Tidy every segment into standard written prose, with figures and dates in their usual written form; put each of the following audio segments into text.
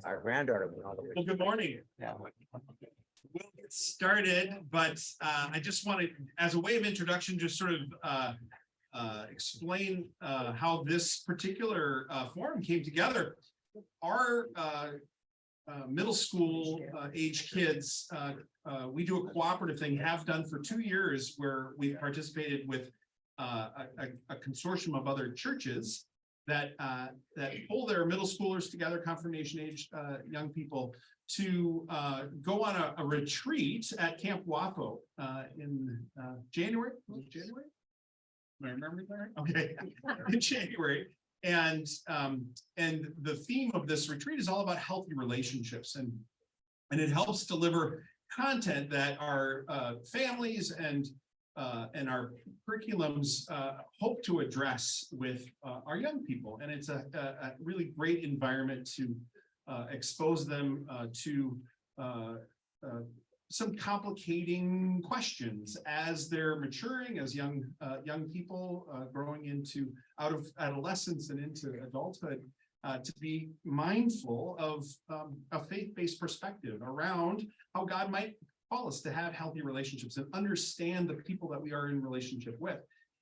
Our granddaughter went all the way. Well, good morning. Yeah. We'll get started, but I just wanted, as a way of introduction, just sort of explain how this particular forum came together. Our middle school age kids, we do a cooperative thing, have done for 2 years, where we participated with a consortium of other churches that pull their middle schoolers together, confirmation age young people, to go on a retreat at Camp Wapo in January. Was it January? Am I remembering that right? Okay, in January. And the theme of this retreat is all about healthy relationships, and it helps deliver content that our families and our curriculums hope to address with our young people. And it's a really great environment to expose them to some complicating questions as they're maturing as young people growing out of adolescence and into adulthood, to be mindful of a faith-based perspective around how God might call us to have healthy relationships and understand the people that we are in relationship with.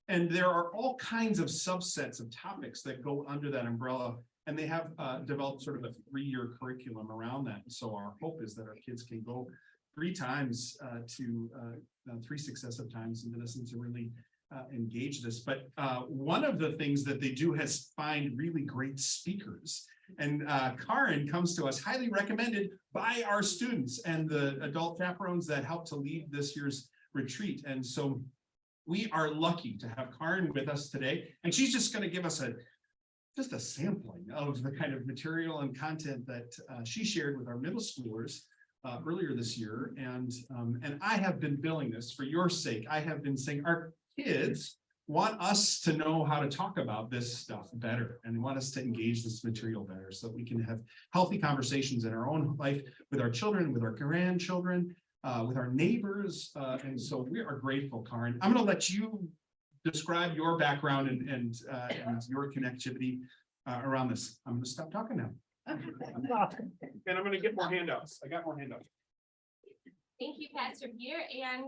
And there are all kinds of subsets of topics that go under that umbrella, and they have developed sort of a 3-year curriculum around that. And so our hope is that our kids can go 3 times to 3 successive times into this, and to really engage this. But one of the things that they do is find really great speakers. And Karin comes to us highly recommended by our students and the adult chaperones that helped to lead this year's retreat. And so we are lucky to have Karin with us today. And she's just going to give us just a sampling of the kind of material and content that she shared with our middle schoolers earlier this year. And I have been billing this for your sake. I have been saying our kids want us to know how to talk about this stuff better, and want us to engage this material better, so that we can have healthy conversations in our own life with our children, with our grandchildren, with our neighbors. And so we are grateful, Karin. I'm going to let you describe your background and your connectivity around this. I'm going to stop talking now. And I'm going to get more handouts. I got more handouts. Thank you, Pastor Peter, and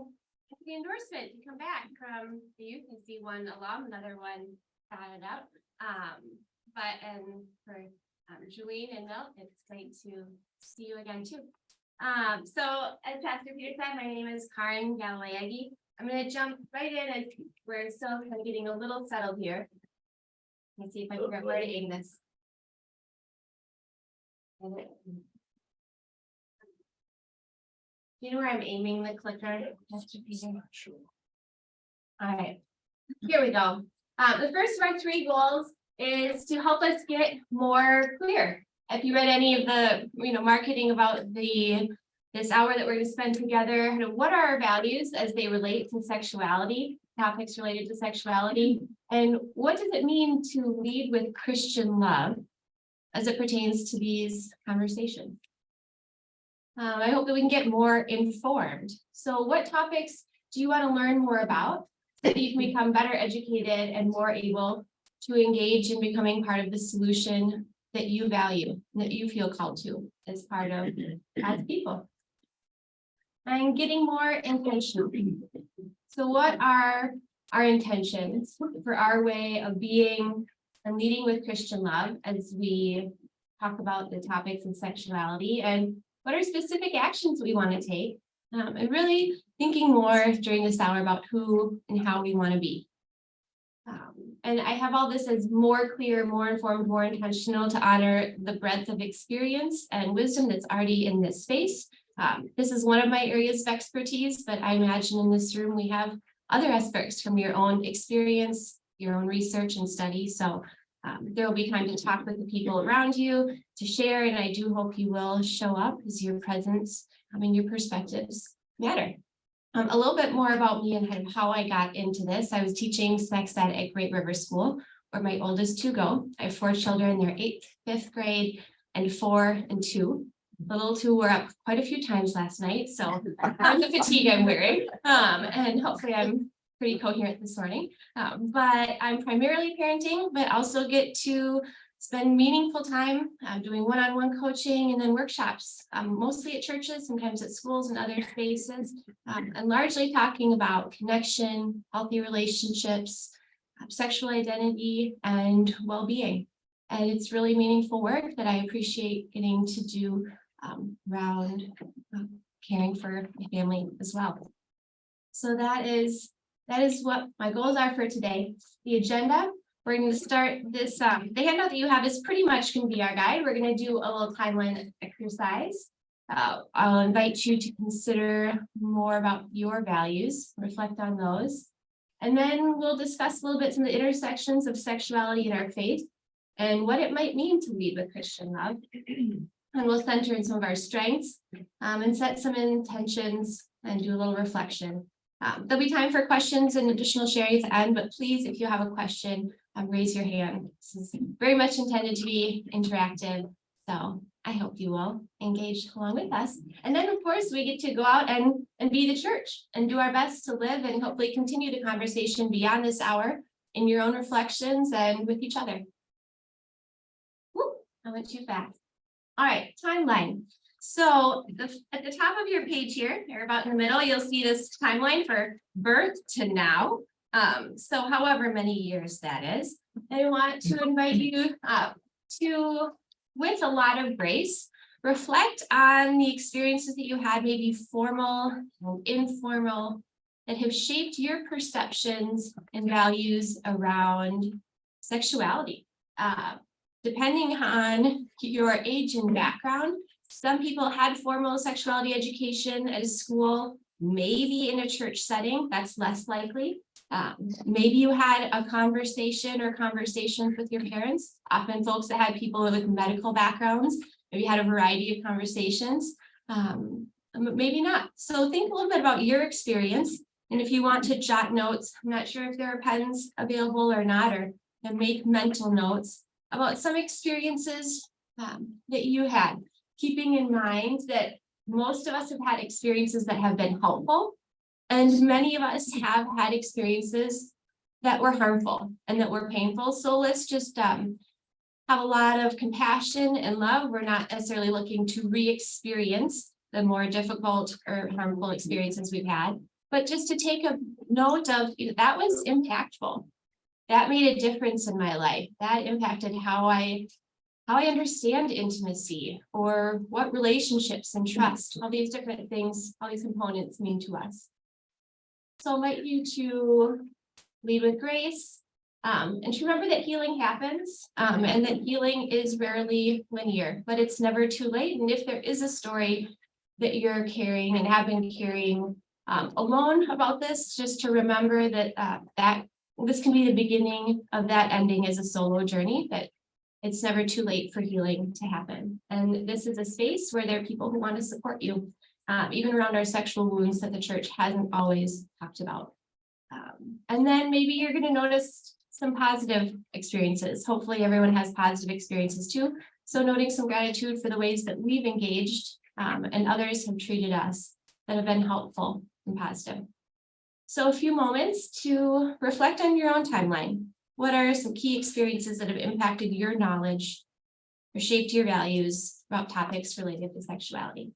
the endorsement to come back from the youth. I see one alum, another one shouted out. And for Julene and Milt, it's great to see you again too. So as Pastor Peter said, my name is Karin Galloway Egge. I'm going to jump right in as we're still kind of getting a little settled here. Let's see if I can figure out where to aim this. Do you know where I'm aiming the clicker, Pastor Peter? Sure. All right, here we go. The first of our 3 goals is to help us get more clear. If you read any of the marketing about this hour that we're going to spend together, what are our values as they relate to sexuality, topics related to sexuality, and what does it mean to lead with Christian love as it pertains to these conversations? I hope that we can get more informed. So what topics do you want to learn more about, so that you can become better educated and more able to engage in becoming part of the solution that you value, that you feel called to as part of God's people? And getting more intentional. So what are our intentions for our way of being and leading with Christian love as we talk about the topics of sexuality, and what are specific actions we want to take, and really thinking more during this hour about who and how we want to be. And I have all this as more clear, more informed, more intentional, to honor the breadth of experience and wisdom that's already in this space. This is one of my areas of expertise, but I imagine in this room we have other aspects from your own experience, your own research and study. So there will be time to talk with the people around you, to share, and I do hope you will show up, as your presence and your perspectives matter. A little bit more about me and kind of how I got into this. I was teaching sex ed at Great River School, where my oldest 2 go. I have 4 children. They're 8th, 5th grade, and 4 and 2. The little 2 were up quite a few times last night, so pardon the fatigue I'm wearing, and hopefully I'm pretty coherent this morning. But I'm primarily parenting, but also get to spend meaningful time doing one-on-one coaching and then workshops, mostly at churches, sometimes at schools and other spaces, and largely talking about connection, healthy relationships, sexual identity, and well-being. And it's really meaningful work that I appreciate getting to do around caring for my family as well. So that is what my goals are for today. The agenda, we're going to start this, the handout that you have is pretty much going to be our guide. We're going to do a little timeline exercise. I'll invite you to consider more about your values, reflect on those. And then we'll discuss a little bit some of the intersections of sexuality in our faith and what it might mean to lead with Christian love. And we'll center in some of our strengths and set some intentions and do a little reflection. There'll be time for questions and additional sharing at the end, but please, if you have a question, raise your hand. This is very much intended to be interactive. So I hope you will engage along with us. And then, of course, we get to go out and be the church and do our best to live and hopefully continue the conversation beyond this hour in your own reflections and with each other. Whoop, I went too fast. All right, timeline. So at the top of your page here, or about in the middle, you'll see this timeline for birth to now. So however many years that is, I want to invite you to, with a lot of grace, reflect on the experiences that you had, maybe formal and informal, that have shaped your perceptions and values around sexuality. Depending on your age and background, some people had formal sexuality education at a school, maybe in a church setting, that's less likely. Maybe you had a conversation or conversations with your parents. Often folks that had people with medical backgrounds, maybe had a variety of conversations, maybe not. So think a little bit about your experience. And if you want to jot notes, I'm not sure if there are pens available or not, or make mental notes about some experiences that you had, keeping in mind that most of us have had experiences that have been helpful, and many of us have had experiences that were harmful and that were painful. So let's just have a lot of compassion and love. We're not necessarily looking to re-experience the more difficult or harmful experiences we've had, but just to take a note of, that was impactful. That made a difference in my life. That impacted how I understand intimacy, or what relationships and trust, all these different things, all these components mean to us. So I invite you to lead with grace, and to remember that healing happens, and that healing is rarely linear, but it's never too late. And if there is a story that you're carrying and have been carrying alone about this, just to remember that that this can be the beginning of that ending as a solo journey, that it's never too late for healing to happen. And this is a space where there are people who want to support you, even around our sexual wounds that the church hasn't always talked about. And then maybe you're going to notice some positive experiences. Hopefully everyone has positive experiences too. So noting some gratitude for the ways that we've engaged and others have treated us that have been helpful and positive. So a few moments to reflect on your own timeline. What are some key experiences that have impacted your knowledge or shaped your values about topics related to sexuality?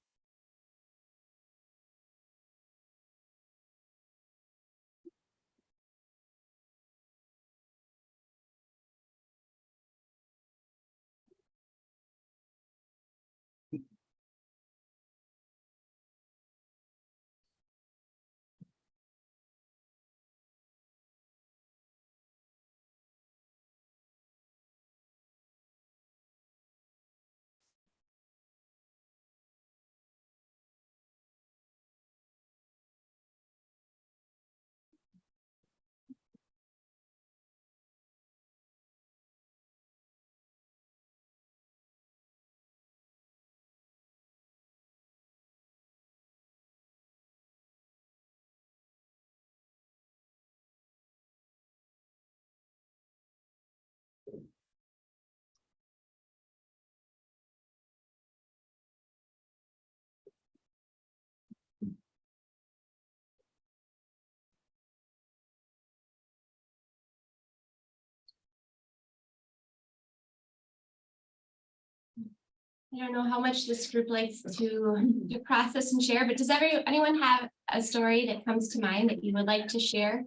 I don't know how much this group likes to process and share, but does anyone have a story that comes to mind that you would like to share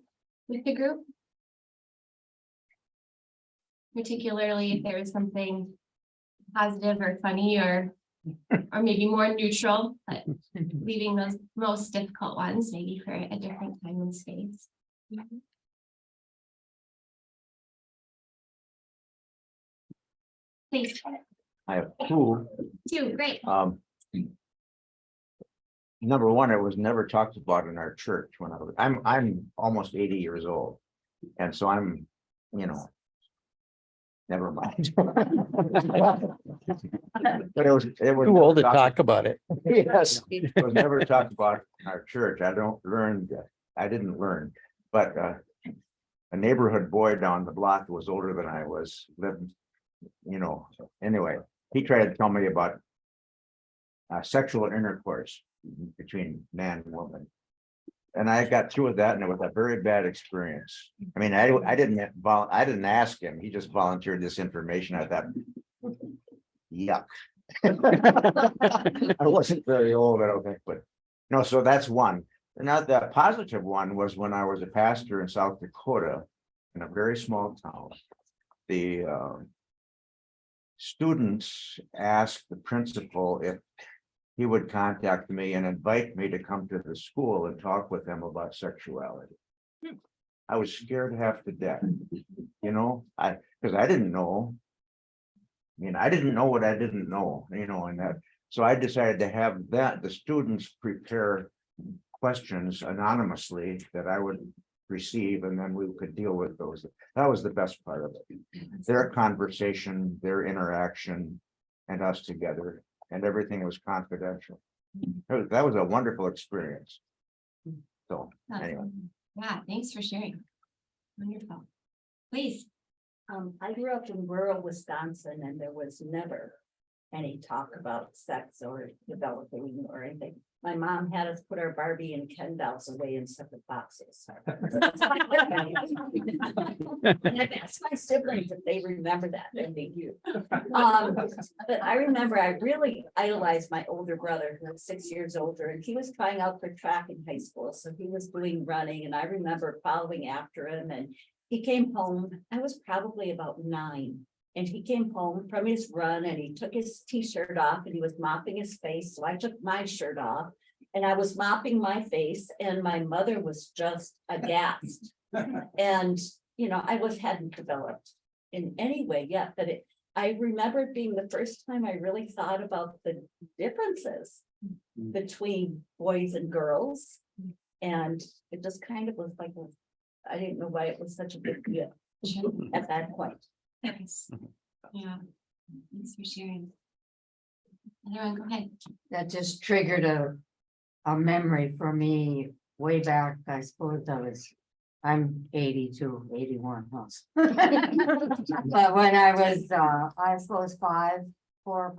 with the group? Particularly if there is something positive or funny or maybe more neutral, but leaving those most difficult ones maybe for a different time and space. Please. I have two. Great. Number one, it was never talked about in our church when I'm almost 80 years old. And so I'm, never mind. But it was Too old to talk about it. Yes, it was never talked about in our church. I didn't learn, but a neighborhood boy down the block who was older than I was lived, anyway, he tried to tell me about sexual intercourse between man and woman. And I got through with that, and it was a very bad experience. I mean, I didn't ask him. He just volunteered this information. I thought, yuck. I wasn't very old, I don't think, but no. So that's one. Now the positive one was when I was a pastor in South Dakota, in a very small town. The students asked the principal if he would contact me and invite me to come to the school and talk with them about sexuality. I was scared half to death, because I didn't know. I mean, I didn't know what I didn't know, and that. So I decided to have the students prepare questions anonymously that I would receive, and then we could deal with those. That was the best part of it. Their conversation, their interaction, and us together. And everything was confidential. That was a wonderful experience. So anyway. Yeah, thanks for sharing. Wonderful. Please. I grew up in rural Wisconsin, and there was never any talk about sex or developing or anything. My mom had us put our Barbie and Ken dolls away in separate boxes. And I've asked my siblings if they remember that, and they do. But I remember I really idolized my older brother, who was 6 years older, and he was trying out for track in high school. So he was doing running, and I remember following after him, and he came home. I was probably about 9. And he came home from his run, and he took his t-shirt off, and he was mopping his face. So I took my shirt off, and I was mopping my face, and my mother was just aghast. And, hadn't developed in any way yet, but I remember it being the first time I really thought about the differences between boys and girls. And it just kind of was like, I didn't know why it was such a big deal at that point. Yes. Yeah. Thanks for sharing. Everyone, go ahead. That just triggered a memory for me way back. I suppose I'm 82, 81. But when I suppose 5 or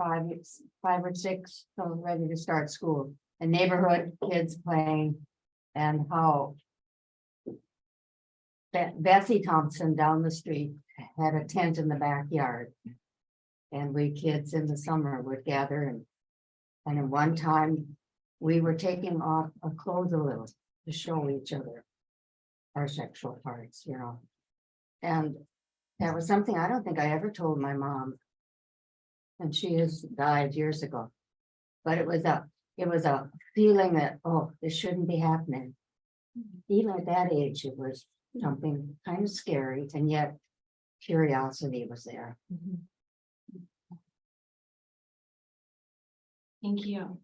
6, so ready to start school, and neighborhood kids playing, and how Bessie Thompson down the street had a tent in the backyard, and we kids in the summer would gather, and at one time we were taking off our clothes a little to show each other our sexual parts, and that was something I don't think I ever told my mom, and she has died years ago. But it was a feeling that, oh, this shouldn't be happening. Even at that age, it was something kind of scary, and yet curiosity was there. Thank you.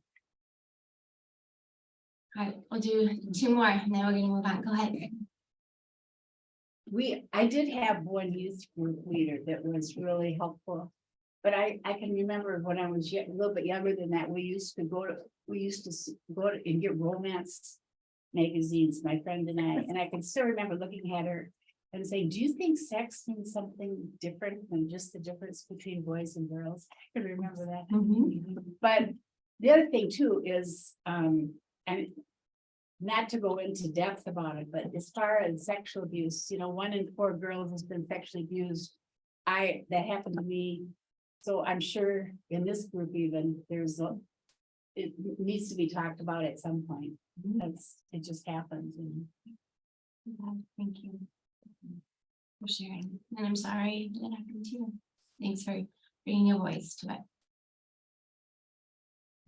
All right, we'll do 2 more, and then we're going to move on. Go ahead. I did have one youth group leader that was really helpful, but I can remember when I was a little bit younger than that, we used to go and get romance magazines, my friend and I can still remember looking at her and saying, do you think sex means something different than just the difference between boys and girls? I can remember that. But the other thing too is, and not to go into depth about it, but as far as sexual abuse, 1 in 4 girls has been sexually abused. That happened to me So I'm sure in this group even, it needs to be talked about at some point. It just happens and. Thank you for sharing, and I'm sorry that happened to you. Thanks for bringing your voice to it.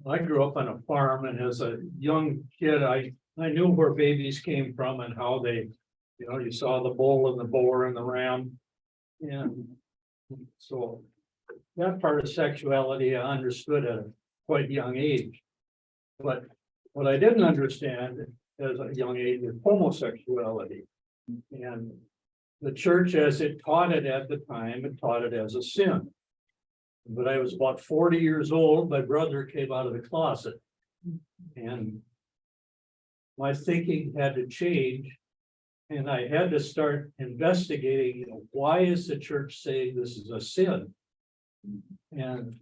I grew up on a farm, and as a young kid, I knew where babies came from and how they, you saw the bull and the boar and the ram. And so that part of sexuality I understood at a quite young age. But what I didn't understand as a young age is homosexuality. And the church, as it taught it at the time, it taught it as a sin. But I was about 40 years old, my brother came out of the closet. And my thinking had to change. And I had to start investigating, why is the church saying this is a sin? And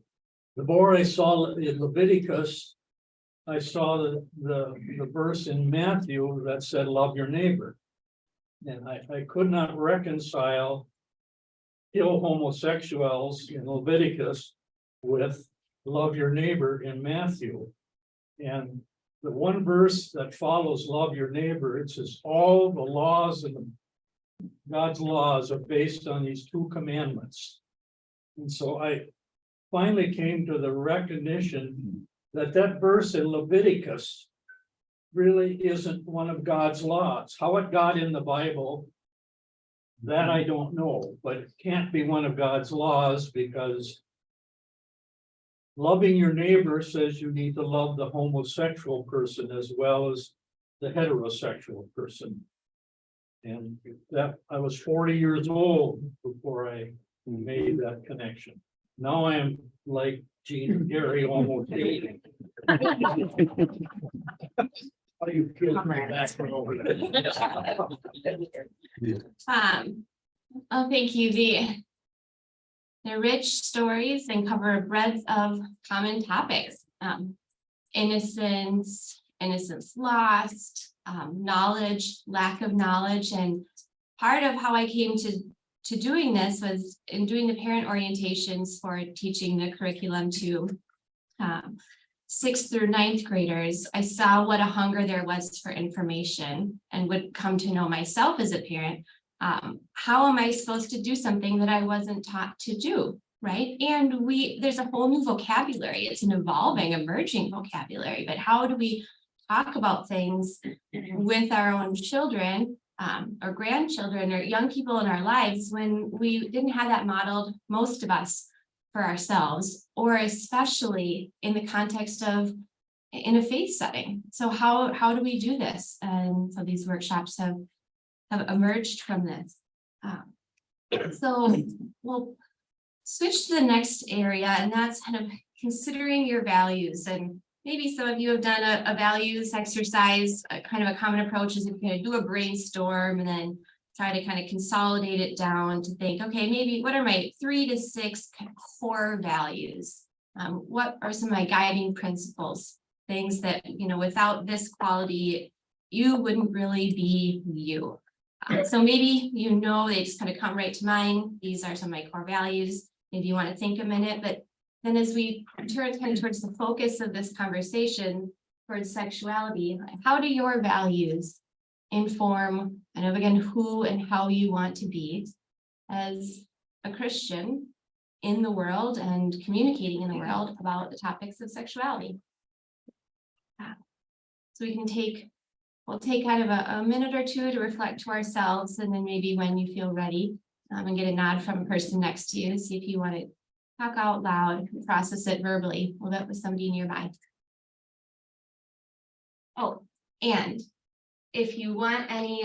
the more I saw in Leviticus, I saw the verse in Matthew that said, love your neighbor. And I could not reconcile ill homosexuals in Leviticus with love your neighbor in Matthew. And the one verse that follows love your neighbor, it says all the laws and God's laws are based on these two commandments. And so I finally came to the recognition that that verse in Leviticus really isn't one of God's laws. How it got in the Bible, that I don't know, but it can't be one of God's laws, because loving your neighbor says you need to love the homosexual person as well as the heterosexual person. And that I was 40 years old before I made that connection. Now I am like Gene and Gary, almost 80. How do you feel back from over there? Oh, thank you. They're rich stories and cover a breadth of common topics. Innocence lost, knowledge, lack of knowledge. And part of how I came to doing this was in doing the parent orientations for teaching the curriculum to 6th through 9th graders. I saw what a hunger there was for information and would come to know myself as a parent. How am I supposed to do something that I wasn't taught to do, right? And there's a whole new vocabulary. It's an evolving, emerging vocabulary, but how do we talk about things with our own children or grandchildren or young people in our lives when we didn't have that modeled, most of us, for ourselves, or especially in the context of in a faith setting. So how do we do this? And so these workshops have emerged from this. So we'll switch to the next area, and that's kind of considering your values. And maybe some of you have done a values exercise. Kind of a common approach is if you're going to do a brainstorm and then try to kind of consolidate it down to think, okay, maybe what are my 3 to 6 core values? What are some of my guiding principles? Things that, without this quality, you wouldn't really be you. So maybe, they just kind of come right to mind. These are some of my core values. Maybe you want to think a minute, but then as we turn kind of towards the focus of this conversation towards sexuality, how do your values inform, again, who and how you want to be as a Christian in the world and communicating in the world about the topics of sexuality? So we'll take kind of a minute or two to reflect to ourselves, and then maybe when you feel ready, and get a nod from a person next to you, see if you want to talk out loud, process it verbally, or that with somebody nearby. Oh, and if you want any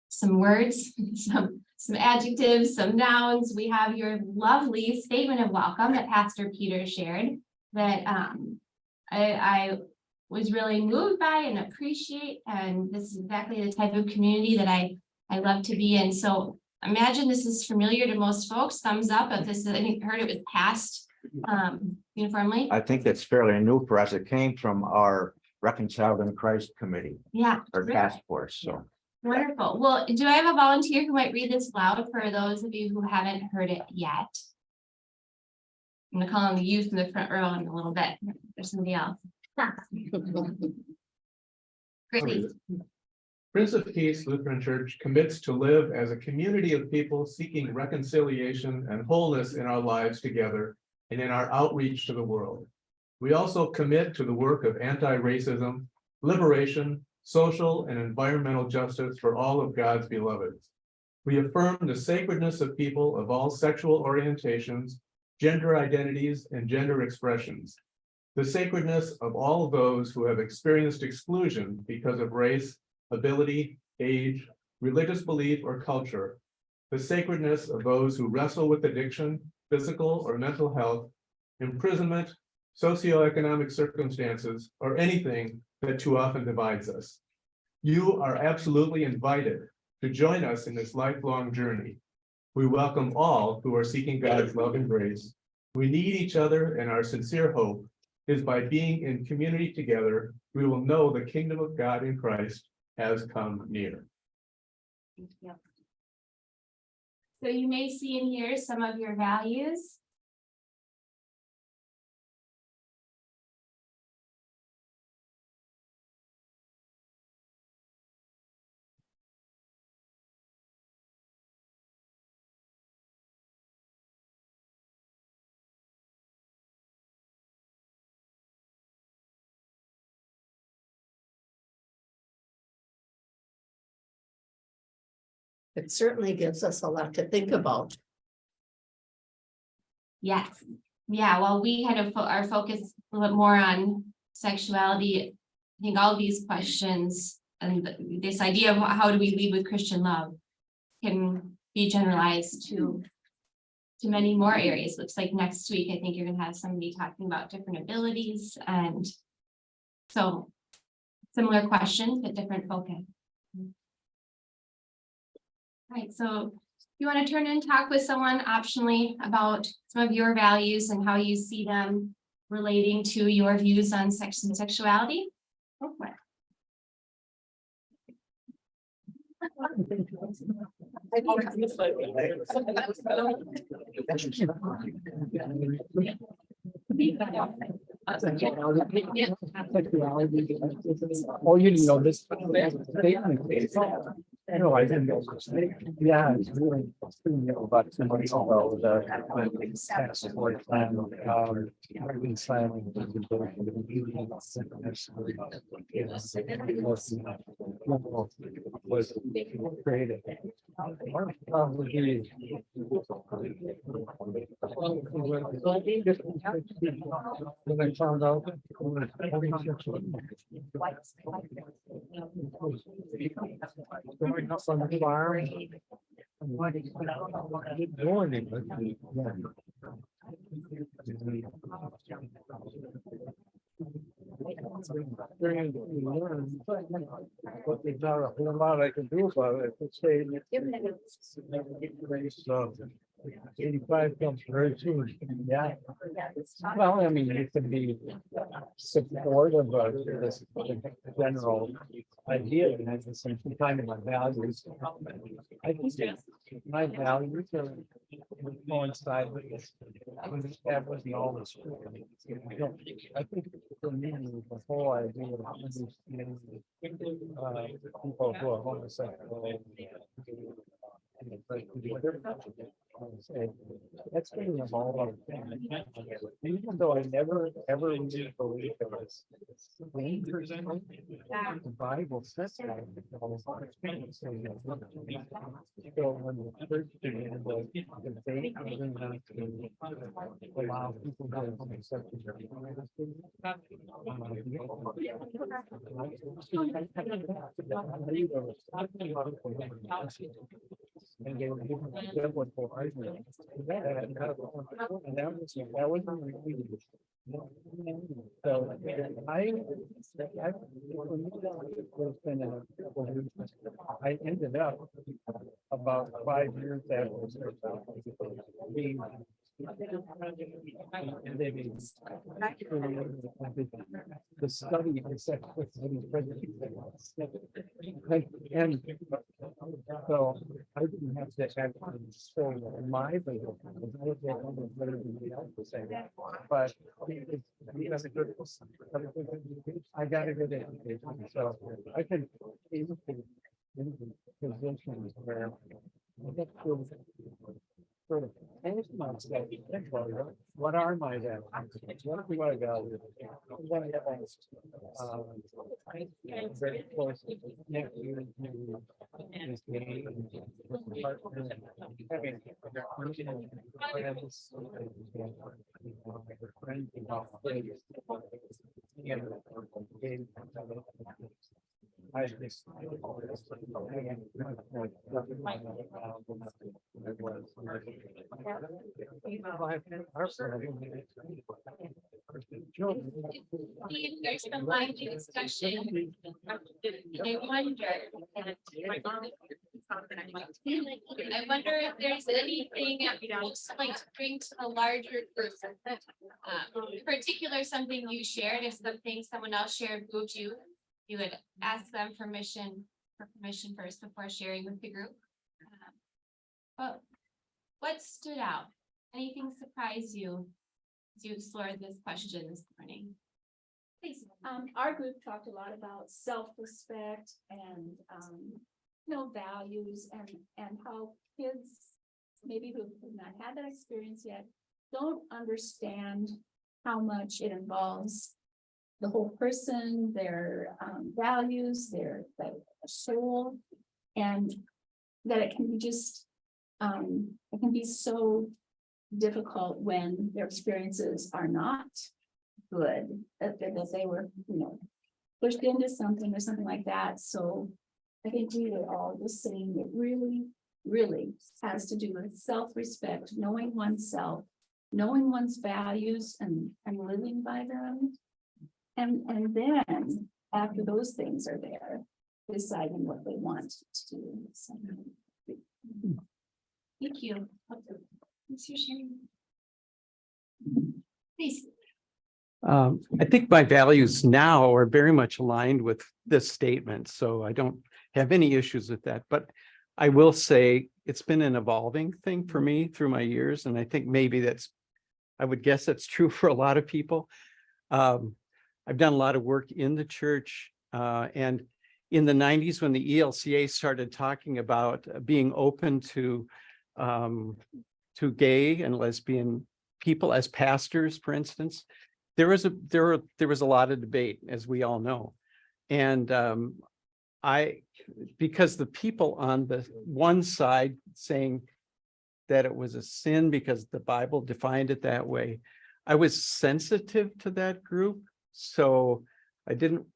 some words, some adjectives, some nouns, we have your lovely statement of welcome that Pastor Peter shared that I was really moved by and appreciate, and this is exactly the type of community that I love to be in. So imagine this is familiar to most folks. Thumbs up if this is, I think heard it was passed uniformly. I think that's fairly new for us. It came from our Reconciled in Christ committee, Yeah. or task force, so. Wonderful. Well, do I have a volunteer who might read this loud for those of you who haven't heard it yet? I'm gonna call on the youth in the front row in a little bit. There's somebody else. Great. Prince of Peace Lutheran Church commits to live as a community of people seeking reconciliation and wholeness in our lives together and in our outreach to the world. We also commit to the work of anti-racism, liberation, social and environmental justice for all of God's beloveds. We affirm the sacredness of people of all sexual orientations, gender identities, and gender expressions. The sacredness of all of those who have experienced exclusion because of race, ability, age, religious belief, or culture. The sacredness of those who wrestle with addiction, physical or mental health, imprisonment, socioeconomic circumstances, or anything that too often divides us. You are absolutely invited to join us in this lifelong journey. We welcome all who are seeking God's love and grace. We need each other, and our sincere hope is by being in community together, we will know the kingdom of God in Christ has come near. So you may see in here some of your values. It certainly gives us a lot to think about. Yes, yeah, well, we had our focus a little bit more on sexuality. I think all these questions and this idea of how do we lead with Christian love can be generalized to many more areas. Looks like next week, I think you're gonna have somebody talking about different abilities, and so similar questions, but different focus. Right, so you want to turn and talk with someone optionally about some of your values and how you see them relating to your views on sex and sexuality. Go for it. Oh, you didn't know this. No, I didn't know. Yeah, it's really, about somebody about the tax support plan. Was created. When I found out. Growing up on the farm. But there's not a whole lot I can do about it. It's saying. 85 comes very soon. Yeah. Well, I mean, you can be supportive of this general idea, and at the same time, my values. I think my values are coincide with this. That wasn't all this. I think for me, the whole idea of understanding people who are homosexual. That's been all even though I never ever really believed it was the Bible says that. So when the church began the debate to allow people to have homosexual and they were given biblical arguments. And that wasn't really. So I ended up about 5 years after being And they made the study of sexuality and so I didn't have to actually show my video. But I got a good education, so I can in positions where I get to sort of ask myself, what are my values? What do I value? What I have very close nephew is me, partner, having friends, I just. There's some lively discussion. I wonder if there's anything that you'd also like to bring to the larger group. In particular, something you shared, if something someone else shared moved you, you would ask them for permission first before sharing with the group. But what stood out? Anything surprise you as you explored this question this morning? Please. Our group talked a lot about self-respect and, values and how kids, maybe who have not had that experience yet, don't understand how much it involves the whole person, their values, their soul, and that it can be just, it can be so difficult when their experiences are not good, that they were, pushed into something or something like that. So I think we were all just saying it really, really has to do with self-respect, knowing oneself, knowing one's values and living by them. And then after those things are there, deciding what they want to do. So, Thank you. Thanks for sharing. Please. I think my values now are very much aligned with this statement, so I don't have any issues with that. But I will say it's been an evolving thing for me through my years, and I think maybe I would guess that's true for a lot of people. I've done a lot of work in the church, and in the 90s, when the ELCA started talking about being open to gay and lesbian people as pastors, for instance, there was a lot of debate, as we all know, and because the people on the one side saying that it was a sin because the Bible defined it that way, I was sensitive to that group. So I didn't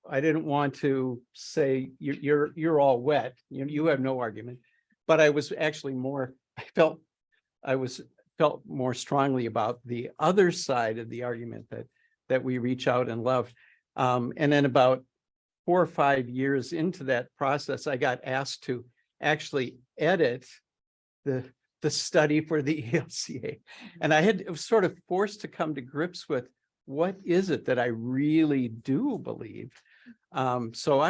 want to say you're all wet. You have no argument, but I was actually felt more strongly about the other side of the argument that we reach out and love. And then about 4 or 5 years into that process, I got asked to actually edit the study for the ELCA, and I was sort of forced to come to grips with, what is it that I really do believe? So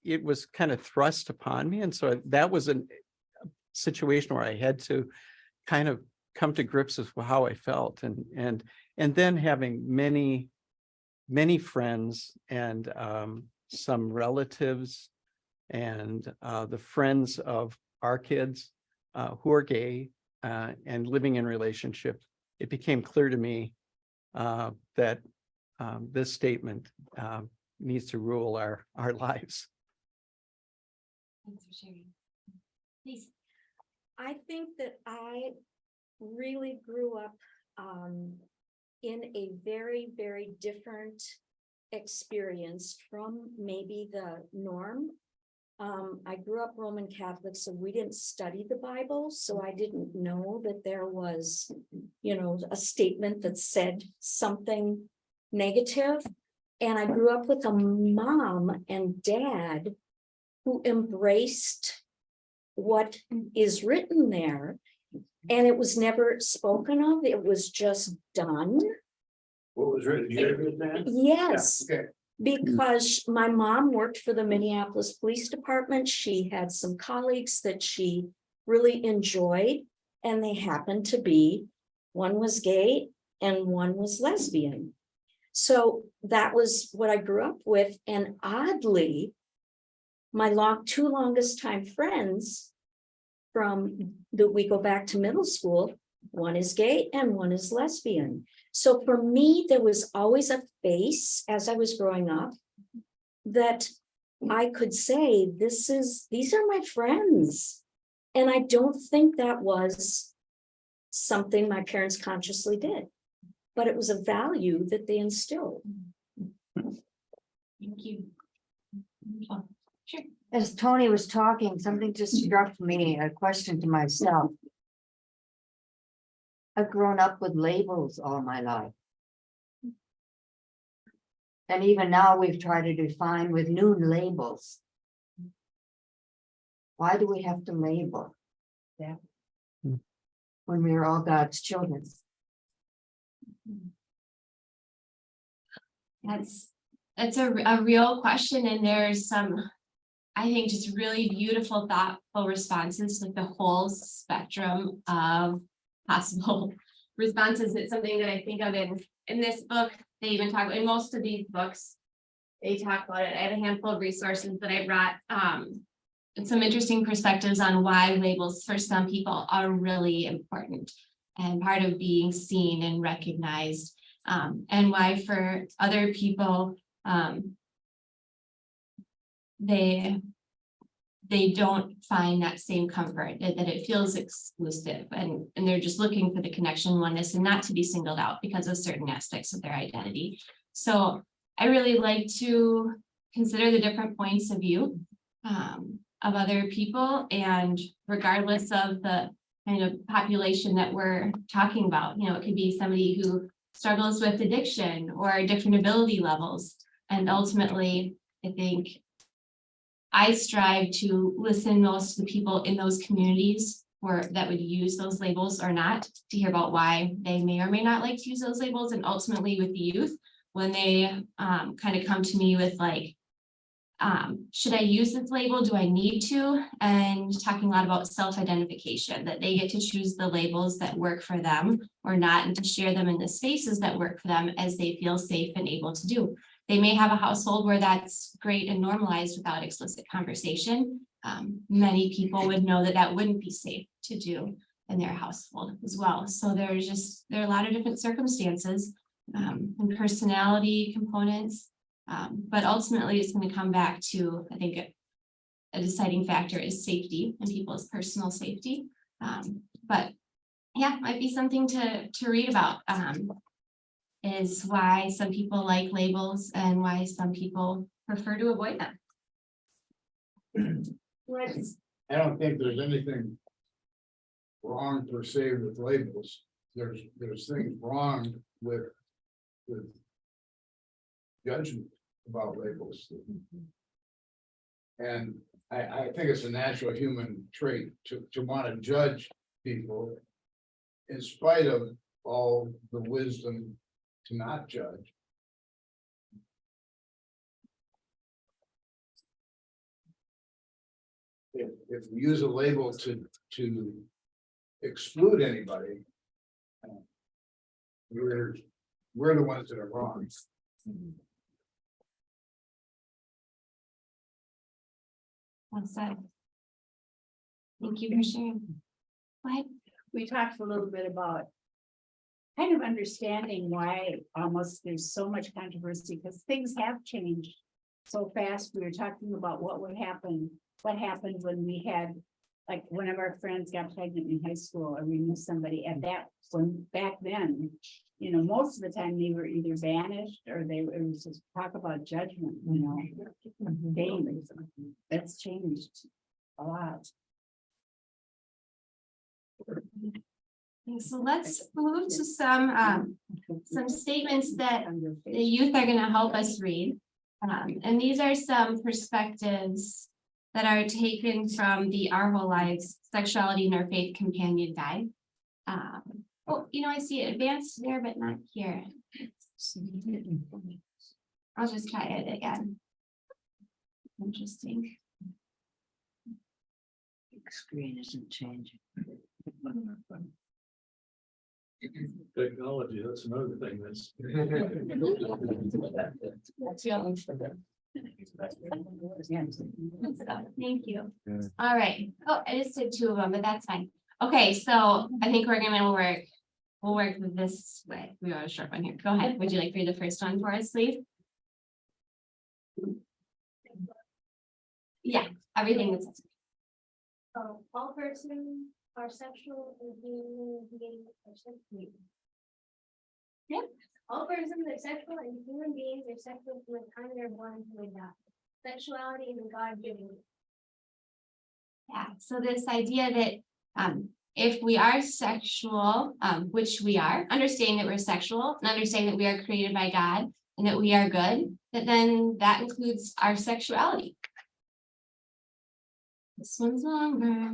it was kind of thrust upon me. And so that was a situation where I had to kind of come to grips with how I felt. And then having many friends and some relatives and the friends of our kids who are gay and living in relationships, it became clear to me that this statement needs to rule our lives. Thanks for sharing. Please. I think that I really grew up in a very, very different experience from maybe the norm. I grew up Roman Catholic, so we didn't study the Bible, so I didn't know that there was, a statement that said something negative. And I grew up with a mom and dad who embraced what is written there. And it was never spoken of, it was just done. What was written? Did you ever get that? Yes. Okay. Because my mom worked for the Minneapolis Police Department. She had some colleagues that she really enjoyed, and they happened to be, one was gay and one was lesbian. So that was what I grew up with. And oddly, my two longest time friends from we go back to middle school, one is gay and one is lesbian. So for me, there was always a face as I was growing up that I could say, these are my friends. And I don't think that was something my parents consciously did, but it was a value that they instilled. Thank you. Sure. As Tony was talking, something just struck me, a question to myself. I've grown up with labels all my life. And even now we've tried to define with new labels. Why do we have to label? Yeah. When we are all God's children. That's a real question, and there's some, I think, just really beautiful, thoughtful responses, like the whole spectrum of possible responses. It's something that I think of in this book. They even talk in most of these books. They talk about it. I have a handful of resources that I brought, and some interesting perspectives on why labels for some people are really important and part of being seen and recognized, and why for other people they don't find that same comfort, that it feels exclusive, and they're just looking for the connection, oneness, and not to be singled out because of certain aspects of their identity. So I really like to consider the different points of view of other people, and regardless of the kind of population that we're talking about, it could be somebody who struggles with addiction or different ability levels. And ultimately, I think I strive to listen most to the people in those communities that would use those labels or not, to hear about why they may or may not like to use those labels. And ultimately with the youth, when they kind of come to me with like, should I use this label? Do I need to? And talking a lot about self-identification, that they get to choose the labels that work for them or not, and to share them in the spaces that work for them as they feel safe and able to do. They may have a household where that's great and normalized without explicit conversation. Many people would know that that wouldn't be safe to do in their household as well. So there are a lot of different circumstances and personality components. But ultimately, it's going to come back to, I think, a deciding factor is safety and people's personal safety. But yeah, might be something to read about. Is why some people like labels and why some people prefer to avoid them. I don't think there's anything wrong per se with labels. There's things wrong with judgment about labels. And I think it's a natural human trait to want to judge people in spite of all the wisdom to not judge. If we use a label to exclude anybody, we're the ones that are wrong. Well said. Thank you for sharing. Go ahead. We talked a little bit about kind of understanding why almost there's so much controversy, because things have changed so fast. We were talking about what happened when we had, like, one of our friends got pregnant in high school, or we knew somebody at that, when back then, most of the time they were either banished or it was just talk about judgment, daily. That's changed a lot. So let's move to some statements that the youth are going to help us read. And these are some perspectives that are taken from the Our Whole Lives Sexuality in Our Faith Companion Guide. Oh, I see advanced there, but not here. I'll just try it again. Interesting. Screen isn't changing. Technology, that's another thing that's. Thank you. Yeah. All right. Oh, I just did two of them, but that's fine. Okay, so I think we're gonna work. We'll work with this way. We got a short one here. Go ahead. Would you like to read the first one for us, please? Yeah, everything that's. All persons are sexual and human beings are sexual. Yep. All persons are sexual and human beings are sexual from the time they're born to God. Sexuality is a God-given gift. Yeah, so this idea that if we are sexual, which we are, understanding that we're sexual and understanding that we are created by God and that we are good, then that includes our sexuality. This one's longer.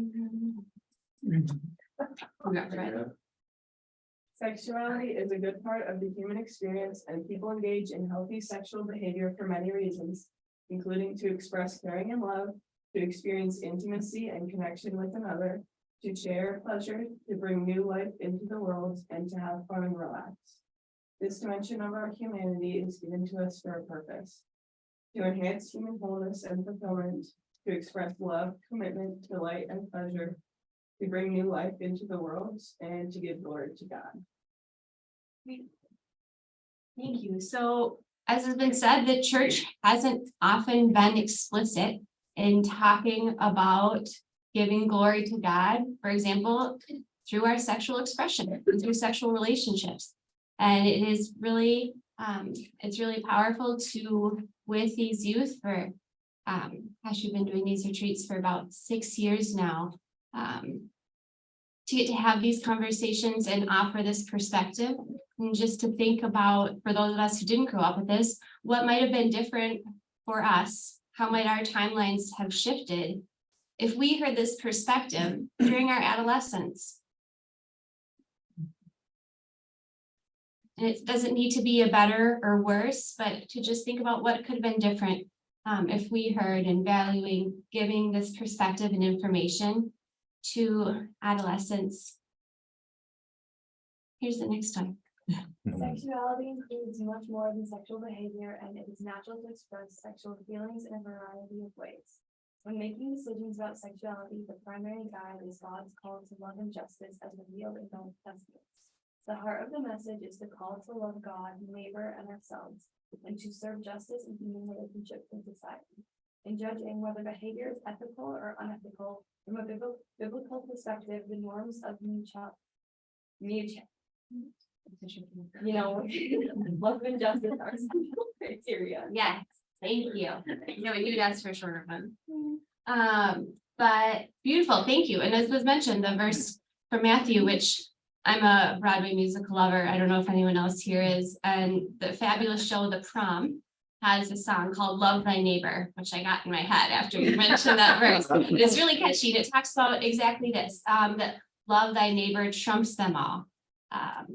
Sexuality is a good part of the human experience, and people engage in healthy sexual behavior for many reasons, including to express caring and love, to experience intimacy and connection with another, to share pleasure, to bring new life into the world, and to have fun and relax. This dimension of our humanity is given to us for a purpose: to enhance human wholeness and fulfillment, to express love, commitment, delight, and pleasure, to bring new life into the world, and to give glory to God. Thank you. So, as has been said, the church hasn't often been explicit in talking about giving glory to God, for example, through our sexual expression, and through sexual relationships. And it is really, it's really powerful to, with these youth for, gosh, we've been doing these retreats for about 6 years now, to get to have these conversations and offer this perspective. And just to think about, for those of us who didn't grow up with this, what might have been different for us? How might our timelines have shifted if we heard this perspective during our adolescence? And it doesn't need to be a better or worse, but to just think about what could have been different if we heard and valuing, giving this perspective and information to adolescents. Here's the next one. Sexuality includes much more than sexual behavior, and it is natural to express sexual feelings in a variety of ways. When making decisions about sexuality, the primary guide is God's call to love and justice as revealed in both Testaments. The heart of the message is the call to love God, neighbor, and ourselves, and to serve justice in human relationships in society. In judging whether behavior is ethical or unethical, from a biblical perspective, the norms of love and justice are central criteria. Yes, thank you. No, we knew that's for shorter one. But beautiful, thank you. And as was mentioned, the verse from Matthew, which I'm a Broadway musical lover. I don't know if anyone else here is, and the fabulous show, The Prom, has a song called Love Thy Neighbor, which I got in my head after you mentioned that verse. It's really catchy. And it talks about exactly this, that love thy neighbor trumps them all.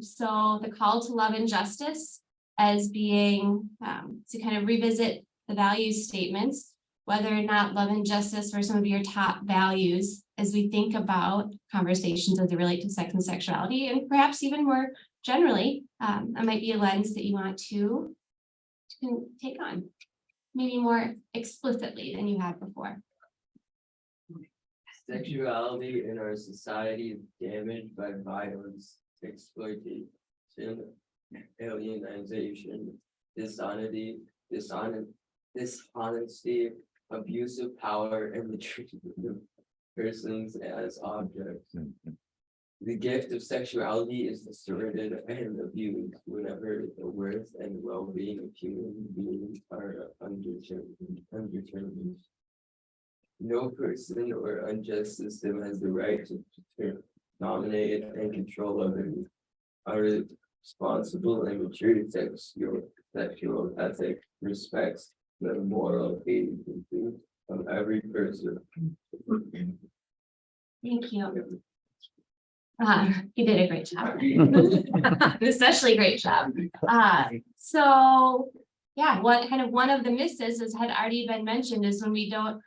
So the call to love and justice as being to kind of revisit the value statements, whether or not love and justice were some of your top values as we think about conversations as they relate to sex and sexuality, and perhaps even more generally, that might be a lens that you want to take on, maybe more explicitly than you had before. Sexuality in our society is damaged by violence, exploitation, alienization, dishonesty, abuse of power, and the treatment of persons as objects. The gift of sexuality is distorted and abused whenever the worth and well-being of human beings are undetermined. No person or unjust system has the right to dominate and control others. Our responsible and mature sexual ethic respects the moral agency of every person. Thank you. He did a great job. Especially great job. So, yeah, one of the misses, as had already been mentioned, is when we don't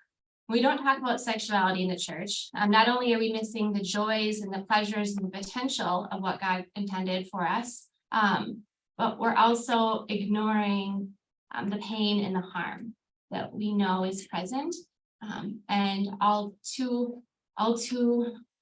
talk about sexuality in the church. Not only are we missing the joys and the pleasures and the potential of what God intended for us, but we're also ignoring the pain and the harm that we know is present, and all too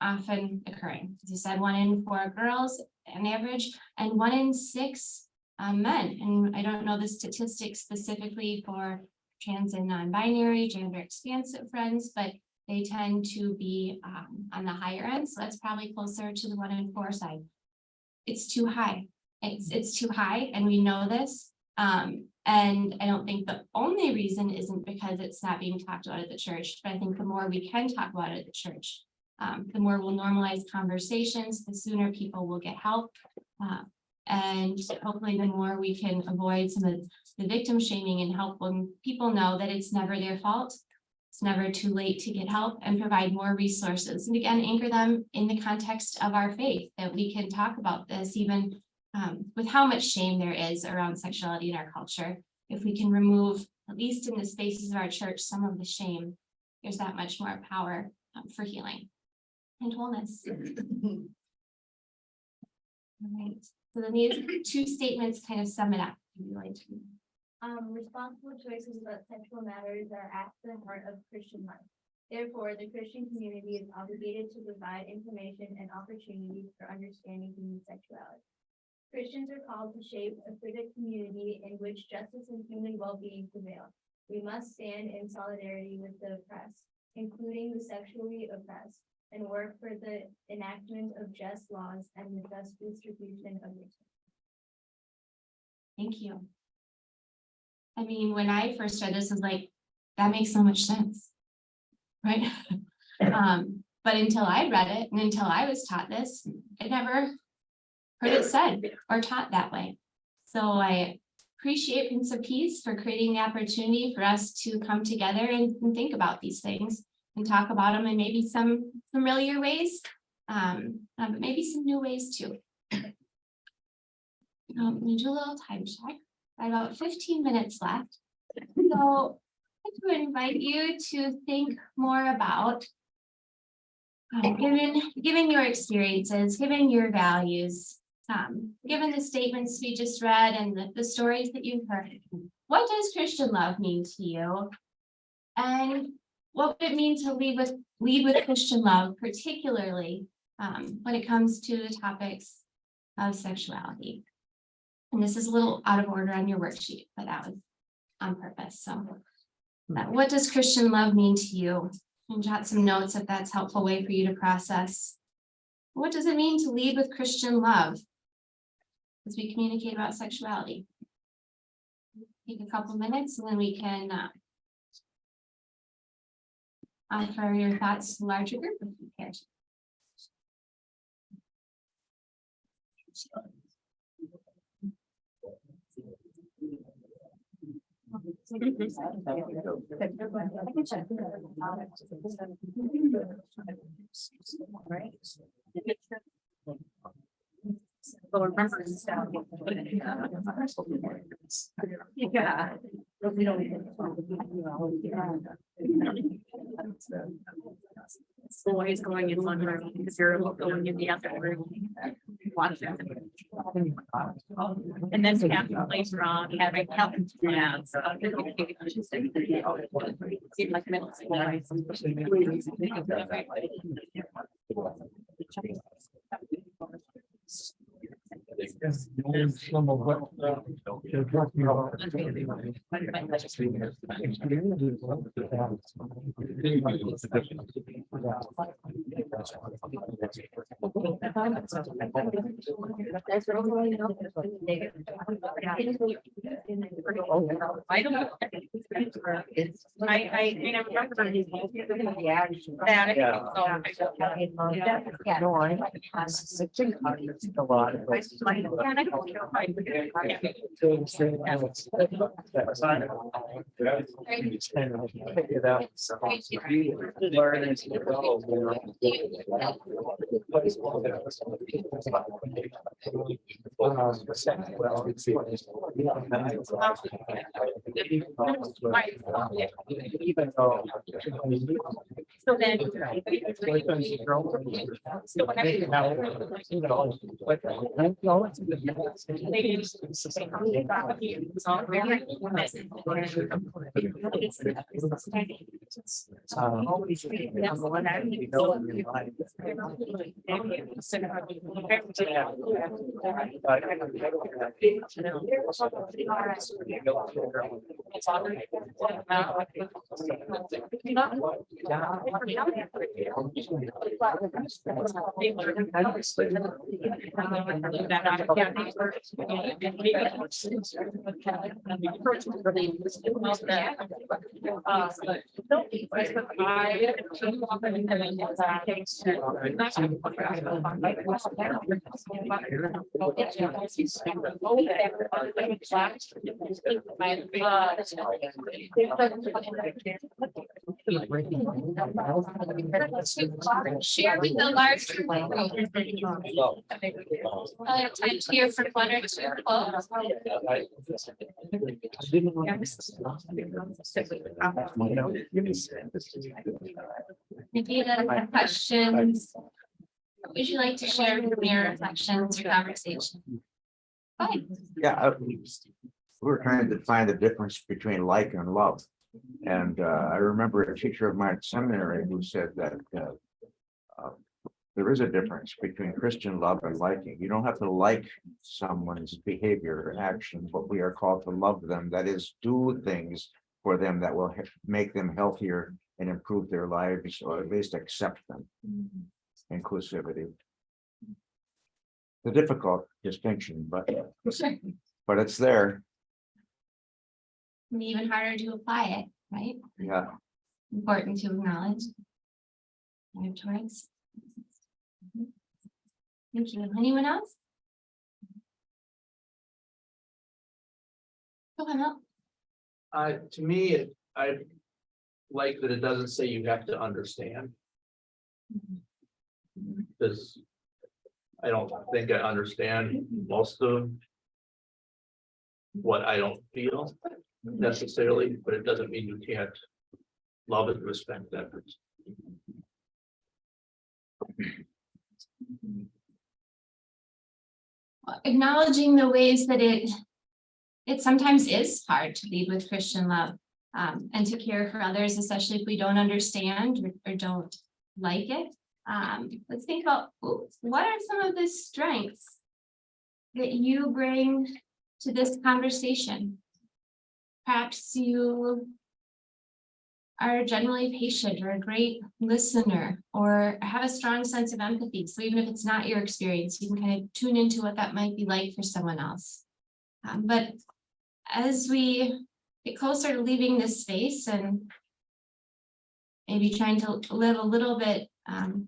often occurring. As you said, 1 in 4 girls on average, and 1 in 6 men. And I don't know the statistics specifically for trans and non-binary, gender expansive friends, but they tend to be on the higher end. So that's probably closer to the 1 in 4 side. It's too high. It's too high, and we know this. And I don't think the only reason isn't because it's not being talked about at the church, but I think the more we can talk about it at the church, the more we'll normalize conversations, the sooner people will get help. And hopefully the more we can avoid some of the victim shaming and help when people know that it's never their fault. It's never too late to get help, and provide more resources. And again, anchor them in the context of our faith, that we can talk about this even with how much shame there is around sexuality in our culture. If we can remove, at least in the spaces of our church, some of the shame, there's that much more power for healing and wholeness. All right, so then these 2 statements kind of sum it up. Responsible choices about sexual matters are at the heart of Christian life. Therefore, the Christian community is obligated to provide information and opportunities for understanding human sexuality. Christians are called to shape a civic community in which justice and human well-being prevail. We must stand in solidarity with the oppressed, including the sexually oppressed, and work for the enactment of just laws and the just distribution of resources. Thank you. I mean, when I first read this, I was like, that makes so much sense, right? But until I read it and until I was taught this, I never heard it said or taught that way. So I appreciate Prince of Peace for creating the opportunity for us to come together and think about these things and talk about them in maybe some familiar ways, but maybe some new ways too. Let me do a little time check. I have about 15 minutes left. So I'd like to invite you to think more about given your experiences, given your values, given the statements we just read and the stories that you've heard, what does Christian love mean to you? And what would it mean to lead with Christian love, particularly when it comes to the topics of sexuality? And this is a little out of order on your worksheet, but that was on purpose. So what does Christian love mean to you? And jot some notes if that's a helpful way for you to process. What does it mean to lead with Christian love as we communicate about sexuality? Take a couple minutes and then we can offer your thoughts to a larger group if you care. Yeah. Boys going in one room, girls going in the other room. Watch them. And then we have to place wrong, having help. Yeah. Seems like middle school. Some of what you're talking about. I don't know. Yeah. No, I think a lot of places. Pick it up. Learn as you go, even though. So then. Sharing the large. Time to hear from one or two folks. Maybe the questions. What would you like to share from your reflections or conversation? Fine. Yeah, we were trying to find the difference between like and love. And I remember a teacher of mine at seminary who said that there is a difference between Christian love and liking. You don't have to like someone's behavior or action, but we are called to love them. That is, do things for them that will make them healthier and improve their lives, or at least accept them. Inclusivity. The difficult distinction, but it's there. And even harder to apply it, right? Yeah. Important to acknowledge. Move towards. Thank you. Anyone else? Go ahead, Mel. To me, I like that it doesn't say you have to understand. Because I don't think I understand most of what I don't feel necessarily, but it doesn't mean you can't love and respect that. Acknowledging the ways that it sometimes is hard to lead with Christian love, and to care for others, especially if we don't understand or don't like it. Let's think about what are some of the strengths that you bring to this conversation. Perhaps you are generally patient or a great listener or have a strong sense of empathy. So even if it's not your experience, you can kind of tune into what that might be like for someone else. But as we get closer to leaving this space and maybe trying to live a little bit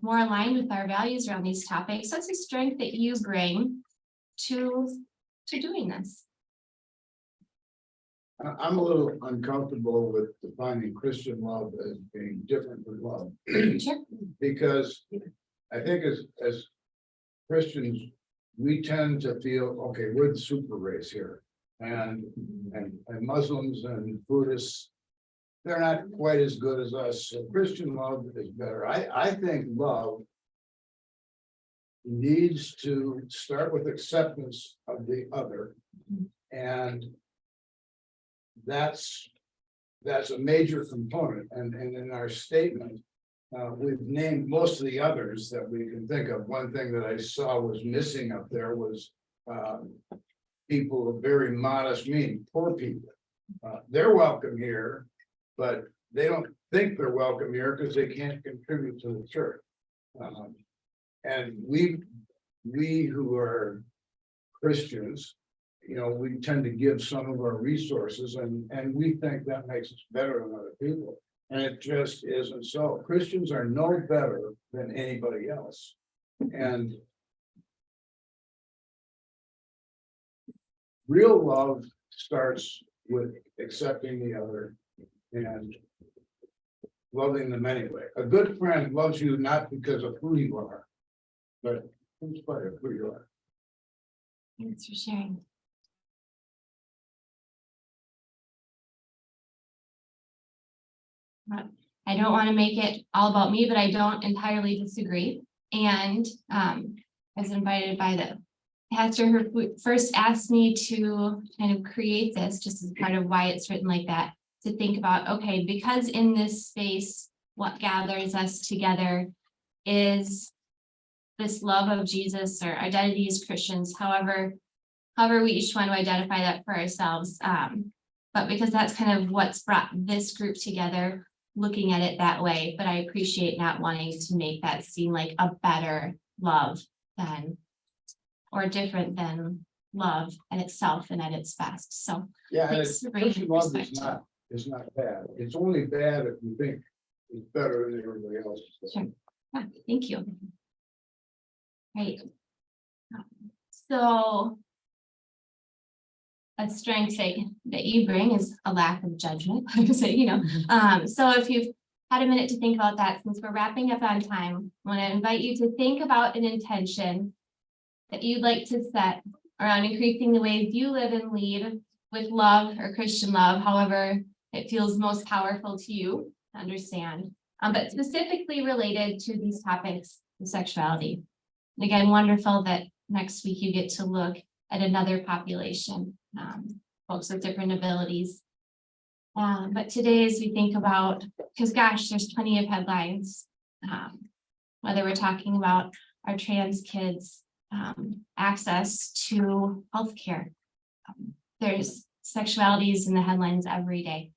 more aligned with our values around these topics, that's a strength that you bring to doing this. I'm a little uncomfortable with defining Christian love as being different from love. Sure. Because I think as Christians, we tend to feel, okay, we're the super race here. And Muslims and Buddhists, they're not quite as good as us. So Christian love is better. I think love needs to start with acceptance of the other. And that's a major component. And in our statement, we've named most of the others that we can think of. One thing that I saw was missing up there was people of very modest means, poor people. They're welcome here, but they don't think they're welcome here because they can't contribute to the church. And we who are Christians you know, we tend to give some of our resources and we think that makes us better than other people. And it just isn't so. Christians are no better than anybody else. And real love starts with accepting the other and loving them anyway. A good friend loves you not because of who you are, but in spite of who you are. Thanks for sharing. I don't want to make it all about me, but I don't entirely disagree. And I was invited by the pastor who first asked me to kind of create this, just as part of why it's written like that, to think about, okay, because in this space, what gathers us together is this love of Jesus or identity as Christians, however we each want to identify that for ourselves. But because that's kind of what's brought this group together, looking at it that way, but I appreciate not wanting to make that seem like a better love than, or different than love at itself and at its best. So Yeah, and thanks it's for bringing Christian love is perspective. not bad. It's only bad if you think it's better than everybody else. Sure. Yeah, thank you. Right. So a strength that you bring is a lack of judgment. So, you know, so if you've had a minute to think about that, since we're wrapping up on time, I want to invite you to think about an intention that you'd like to set around increasing the ways you live and lead with love or Christian love, however it feels most powerful to you to understand, but specifically related to these topics of sexuality. And again, wonderful that next week you get to look at another population, folks with different abilities. But today, as we think about, because gosh, there's plenty of headlines, whether we're talking about our trans kids, access to healthcare. There's sexualities in the headlines every day.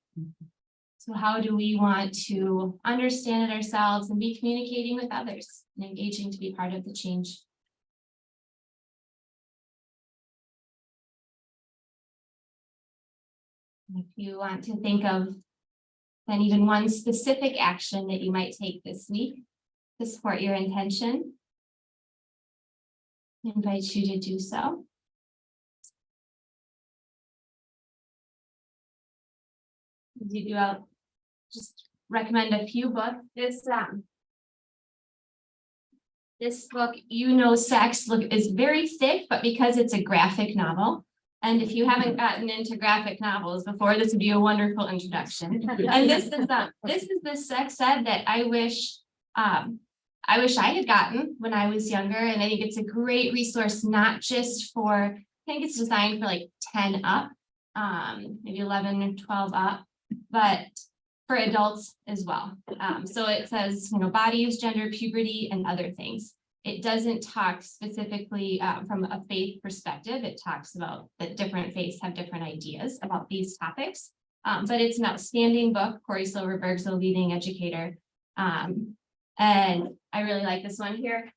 So how do we want to understand it ourselves and be communicating with others and engaging to be part of the change? If you want to think of then even one specific action that you might take this week to support your intention, I invite you to do so. As you do, I'll just recommend a few books. This book, You Know Sex, is very thick, but because it's a graphic novel, and if you haven't gotten into graphic novels before, this would be a wonderful introduction. And this is the sex ed that I wish I had gotten when I was younger, and I think it's a great resource, not just for, I think it's designed for like 10 up, maybe 11 or 12 up, but for adults as well. So it says, you know, bodies, gender, puberty, and other things. It doesn't talk specifically from a faith perspective. It talks about that different faiths have different ideas about these topics. But it's an outstanding book. Corey Silverberg's a leading educator. And I really like this one here.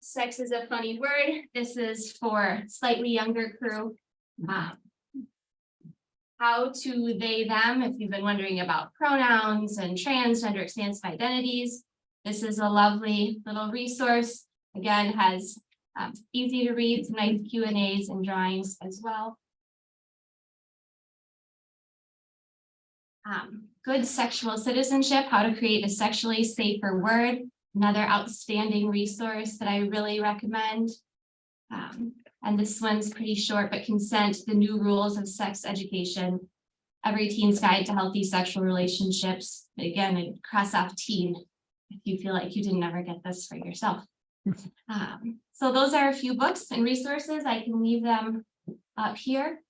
Sex is a funny word. This is for slightly younger crew. How to they, them, if you've been wondering about pronouns and transgender expansive identities. This is a lovely little resource. Again, has easy to read, some nice Q&As and drawings as well. Good Sexual Citizenship, How to Create a Sexually Safer Word. Another outstanding resource that I really recommend. And this one's pretty short, but Consent, the New Rules of Sex Education. Every Teen's Guide to Healthy Sexual Relationships. Again, a cross off teen if you feel like you didn't ever get this for yourself. So those are a few books and resources. I can leave them up here.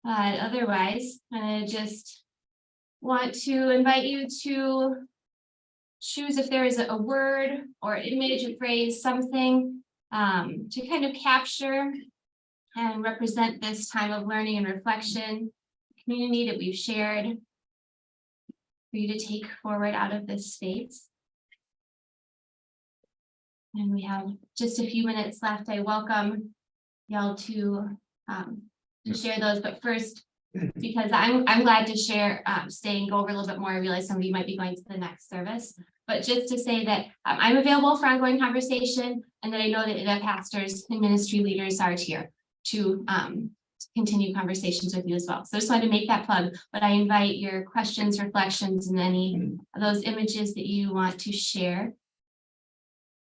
Otherwise, I just want to invite you to choose if there is a word or an image, a phrase, something to kind of capture and represent this time of learning and reflection, community that we've shared for you to take forward out of this space. And we have just a few minutes left. I welcome y'all to to share those, but first, because I'm glad to share, stay and go over a little bit more. I realize some of you might be going to the next service, but just to say that I'm available for ongoing conversation, and that I know that pastors and ministry leaders are here to continue conversations with you as well. So I just wanted to make that plug, but I invite your questions, reflections, and any of those images that you want to share.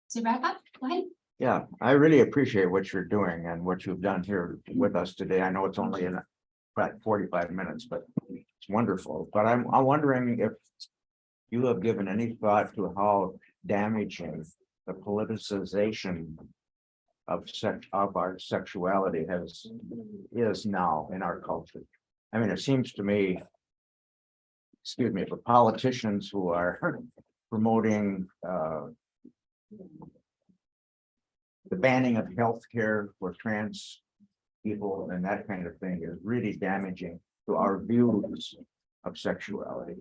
So wrap up, go ahead. Yeah, I really appreciate what you're doing and what you've done here with us today. I know it's only in about 45 minutes, but it's wonderful. But I'm wondering if you have given any thought to how damaging the politicization of our sexuality is now in our culture. I mean, it seems to me, excuse me, for politicians who are promoting the banning of health care for trans people and that kind of thing is really damaging to our views of sexuality.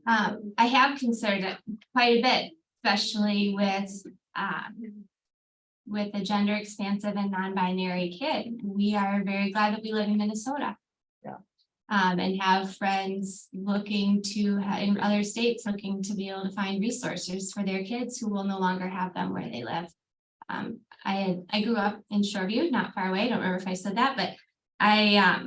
I have considered it quite a bit, especially with a gender expansive and non-binary kid. We are very glad that we live in Minnesota. Yeah. And have friends looking to, in other states, looking to be able to find resources for their kids who will no longer have them where they live. I grew up in Shoreview, not far away. I don't remember if I said that, but I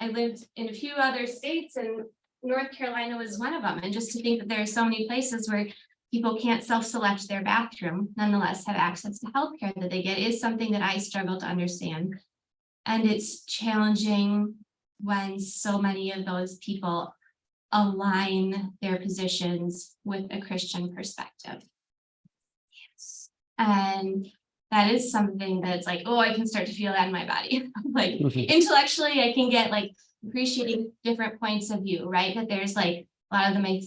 lived in a few other states, and North Carolina was one of them. And just to think that there are so many places where people can't self-select their bathroom, nonetheless have access to healthcare that they get, is something that I struggle to understand. And it's challenging when so many of those people align their positions with a Christian perspective. Yes. And that is something that's like, oh, I can start to feel that in my body. Like intellectually, I can get like appreciating different points of view, right? That there's like a lot of them I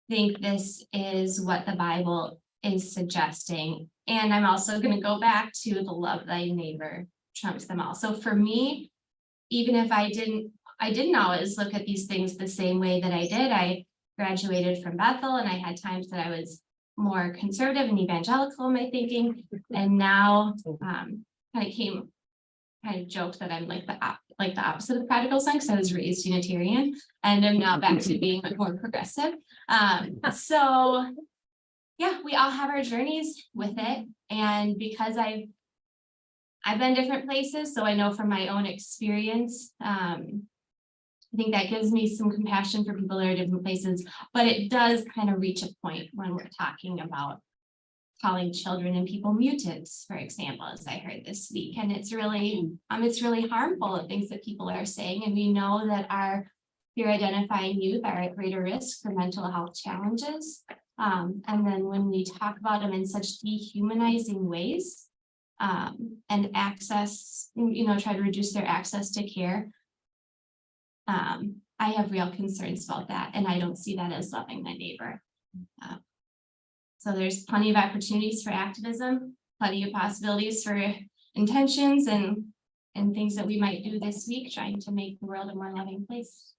think this is what the Bible is suggesting. And I'm also going to go back to the love thy neighbor trumps them all. So for me, even if I didn't always look at these things the same way that I did. I graduated from Bethel, and I had times that I was more conservative and evangelical in my thinking. And now kind of joked that I'm like the opposite of the prodigal son, because I was raised Unitarian, and I'm now back to being more progressive. So yeah, we all have our journeys with it. And because I've been different places, so I know from my own experience, I think that gives me some compassion for people that are different places, but it does kind of reach a point when we're talking about calling children and people mutants, for example, as I heard this week. And it's really harmful, the things that people are saying. And we know that our peer identifying youth are at greater risk for mental health challenges. And then when we talk about them in such dehumanizing ways, and access, try to reduce their access to care, I have real concerns about that, and I don't see that as loving my neighbor. So there's plenty of opportunities for activism, plenty of possibilities for intentions and things that we might do this week, trying to make the world a more loving place.